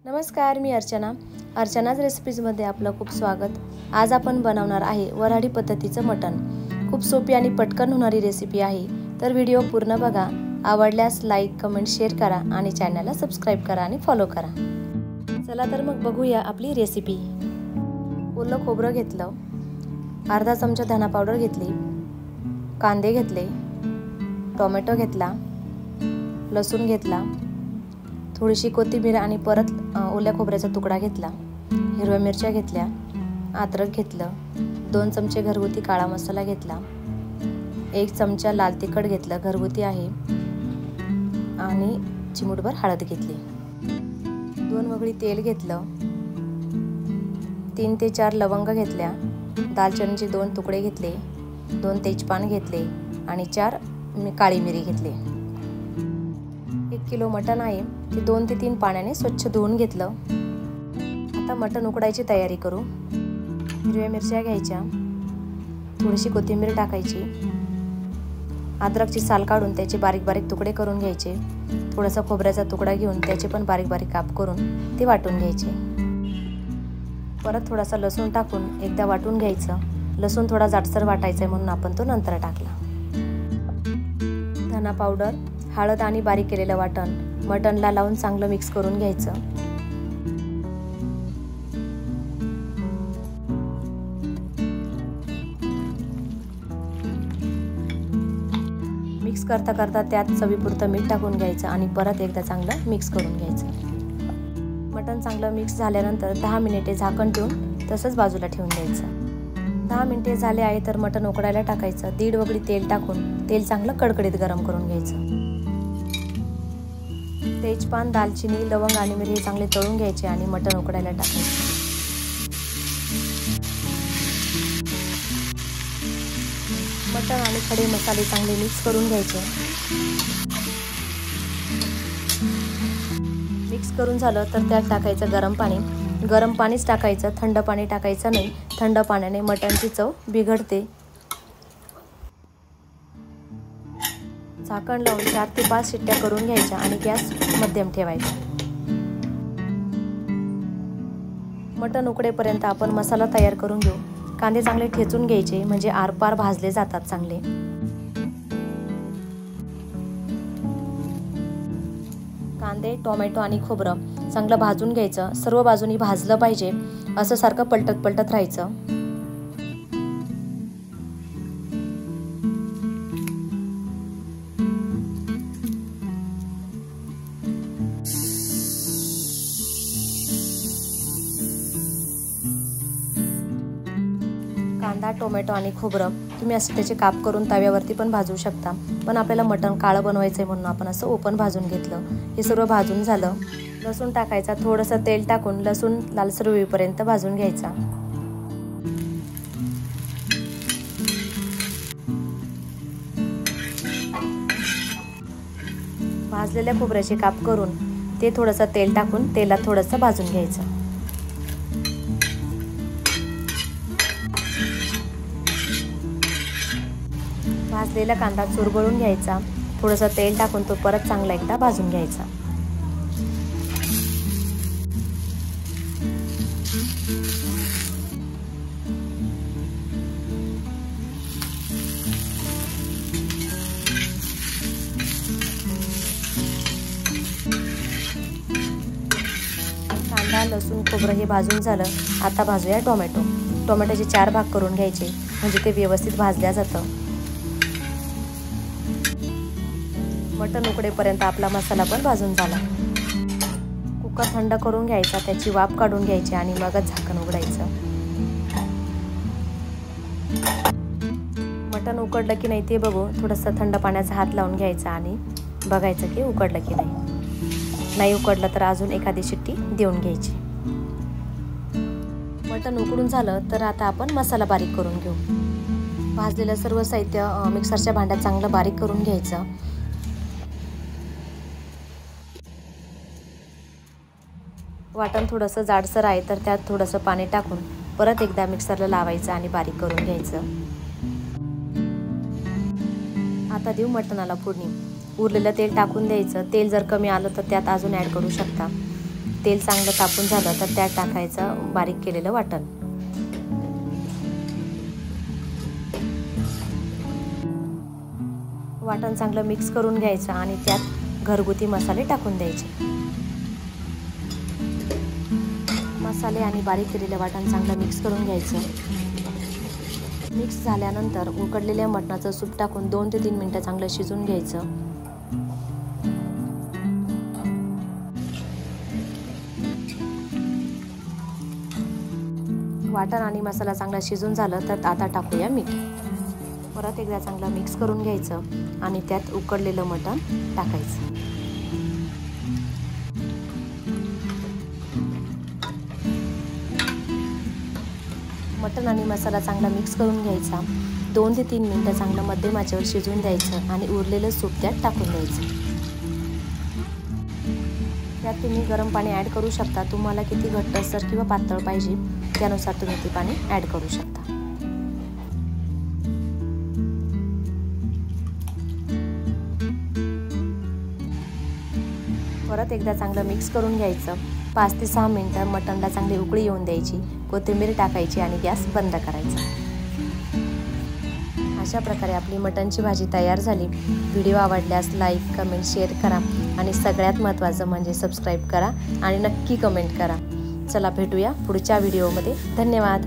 नमस्कार, मी अर्चनाच रेसिपीजमध्ये आपलं खूप स्वागत। आज आपण बनवणार आहे वऱ्हाडी पद्धतीचं मटण। खूप सोपी आणि पटकन होणारी रेसिपी आहे, तर व्हिडिओ पूर्ण बघा। आवडल्यास लाईक, कमेंट, शेअर करा आणि चॅनलला सबस्क्राईब करा आणि फॉलो करा। चला तर मग बघूया आपली रेसिपी। ओलं खोबरं घेतलं, अर्धा चमचा धना पावडर घेतली, कांदे घेतले, टोमॅटो घेतला, लसूण घेतला, थोडीशी कोथिंबीर आणि परत ओल्या खोबऱ्याचा तुकडा घेतला, हिरव्या मिरच्या घेतल्या, अद्रक घेतलं, 2 चमचे घरगुती काळा मसाला घेतला, 1 चमचा लाल तिखट घेतलं, घरगुती आहे, आणि चिमूटभर हळद घेतली। 2 वगळी तेल घेतलं, 3 ते 4 लवंग घेतल्या, दालचिनीचे 2 तुकडे घेतले, 2 तेजपान घेतले आणि 4 काळी मिरी घेतले। 1 किलो मटण आहे, ते 2 ते 3 पाण्याने स्वच्छ धुवून घेतलं। आता मटण उकडायची तयारी करू। हिरव्या मिरच्या घ्यायच्या, थोडीशी कोथिंबीर टाकायची, अद्रकची साल काढून त्याचे बारीक बारीक तुकडे करून घ्यायचे, थोडासा खोबऱ्याचा तुकडा घेऊन त्याचे पण बारीक बारीक काप करून ते वाटून घ्यायचे। परत थोडासा लसूण टाकून एकदा वाटून घ्यायचं। लसूण थोडा जाडसर वाटायचा म्हणून आपण तो नंतर टाकला। धना पावडर, हळद आणि बारीक केलेलं वाटण मटणला लावून चांगलं मिक्स करून घ्यायचं। मिक्स करता करता त्यात चवीपुरतं मीठ टाकून घ्यायचं आणि परत एकदा चांगलं मिक्स करून घ्यायचं। मटण चांगलं मिक्स झाल्यानंतर 10 मिनिटे झाकण ठेवून तसंच बाजूला ठेवून द्यायचं। 10 मिनिटे झाले आहे तर मटण उकडायला टाकायचं। 1.5 वगळी तेल टाकून तेल चांगलं कडकडीत गरम करून घ्यायचं। तेजपान, दालचिनी, लवंग आणि मिरी चांगले तळून घ्यायचे आणि मटण उकडायला टाकायचे। मटण आणि खडे मसाले चांगले मिक्स करून घ्यायचे। मिक्स करून झालं तर त्यात टाकायचं गरम पाणी। गरम पाणीच टाकायचं, थंड पाणी टाकायचं नाही। थंड पाण्याने मटणची चव बिघडते। झाकण लावून 4 ते 5 शिट्ट्या करून घ्यायच्या आणि गॅस मध्यम ठेवायचा। मटण उकडेपर्यंत आपण मसाला तयार करून घेऊ। कांदे चांगले ठेचून घ्यायचे, म्हणजे आरपार भाजले जातात चांगले। कांदे, टोमॅटो आणि खोबरं चांगलं भाजून घ्यायचं। सर्व बाजूनी भाजलं पाहिजे, असं सारखं पलटत राहायचं। कांदा, टोमॅटो आणि खोबरं तुम्ही असं त्याचे काप करून तव्यावरती पण भाजू शकता, पण आपल्याला मटण काळं बनवायचं आहे म्हणून आपण असं ओपन भाजून घेतलं। हे सर्व भाजून झालं। लसूण टाकायचा, थोडंसं तेल टाकून लसूण लालसर होईपर्यंत भाजून घ्यायचा। भाजलेल्या खोबऱ्याचे काप करून ते थोडंसं तेल टाकून तेलात थोडंसं भाजून घ्यायचं। भाजलेला कांदा चुरगळून घ्यायचा, थोडंसं तेल टाकून तो परत चांगला एकदा भाजून घ्यायचा। कांदा, लसूण, खोबरं हे भाजून झालं। आता भाजूया टोमॅटो। टोमॅटोचे 4 भाग करून घ्यायचे, म्हणजे ते व्यवस्थित भाजल्या जातं। मटण उकडेपर्यंत आपला मसाला पण भाजून झाला। कुकर थंड करून घ्यायचा, त्याची वाफ काढून घ्यायची आणि मगच झाकण उघडायचं। मटण उकडलं की नाही ते बघू, थोडंसं थंड पाण्याचा हात लावून घ्यायचा आणि बघायचं की उकडलं की नाही उकडलं तर अजून एखादी शिट्टी देऊन घ्यायची। मटण उकडून झालं तर आता आपण मसाला बारीक करून घेऊ। भाजलेलं सर्व साहित्य मिक्सरच्या भांड्यात चांगलं बारीक करून घ्यायचं। वाटण थोडंसं जाडसर आहे तर त्यात थोडंसं पाणी टाकून परत एकदा मिक्सरला लावायचं आणि बारीक करून घ्यायचं। आता देऊ मटणाला फोडणी। उरलेलं तेल टाकून द्यायचं। तेल जर कमी आलं तर त्यात अजून ॲड करू शकता। तेल चांगलं तापून झालं तर त्यात टाकायचं बारीक केलेलं वाटण। वाटण चांगलं मिक्स करून घ्यायचं आणि त्यात घरगुती मसाले टाकून द्यायचे। मसाले आणि बारीक केलेलं वाटण चांगलं मिक्स करून घ्यायचं। मिक्स झाल्यानंतर उकडलेल्या मटणाचं सूप टाकून 2 ते 3 मिनिटं चांगलं शिजवून घ्यायचं। वाटण आणि मसाला चांगला शिजून झालं तर आता टाकूया मीठ। परत एकदा चांगलं मिक्स करून घ्यायचं आणि त्यात उकडलेलं मटण टाकायचं। मटण आणि मसाला चांगला मिक्स करून घ्यायचा। 2 ते 3 मिनिटं चांगलं मध्यम आचेवर शिजवून द्यायचं आणि उरलेलं सूप त्यात टाकून द्यायचं। त्यात तुम्ही गरम पाणी ॲड करू शकता। तुम्हाला किती घट्टसर किंवा पातळ पाहिजे त्यानुसार तुम्ही ते पाणी ॲड करू शकता। परत एकदा चांगलं मिक्स करून घ्यायचं। 5 ते 6 मिनिटं मटणला चांगली उकळी येऊन द्यायची, कोथिंबीर टाकायची आणि गॅस बंद करायचा। अशा प्रकारे आपली मटणची भाजी तयार झाली। व्हिडिओ आवडल्यास लाईक, कमेंट, शेअर करा आणि सगळ्यात महत्त्वाचं म्हणजे सबस्क्राईब करा आणि नक्की कमेंट करा। चला भेटूया पुढच्या व्हिडिओमध्ये। धन्यवाद।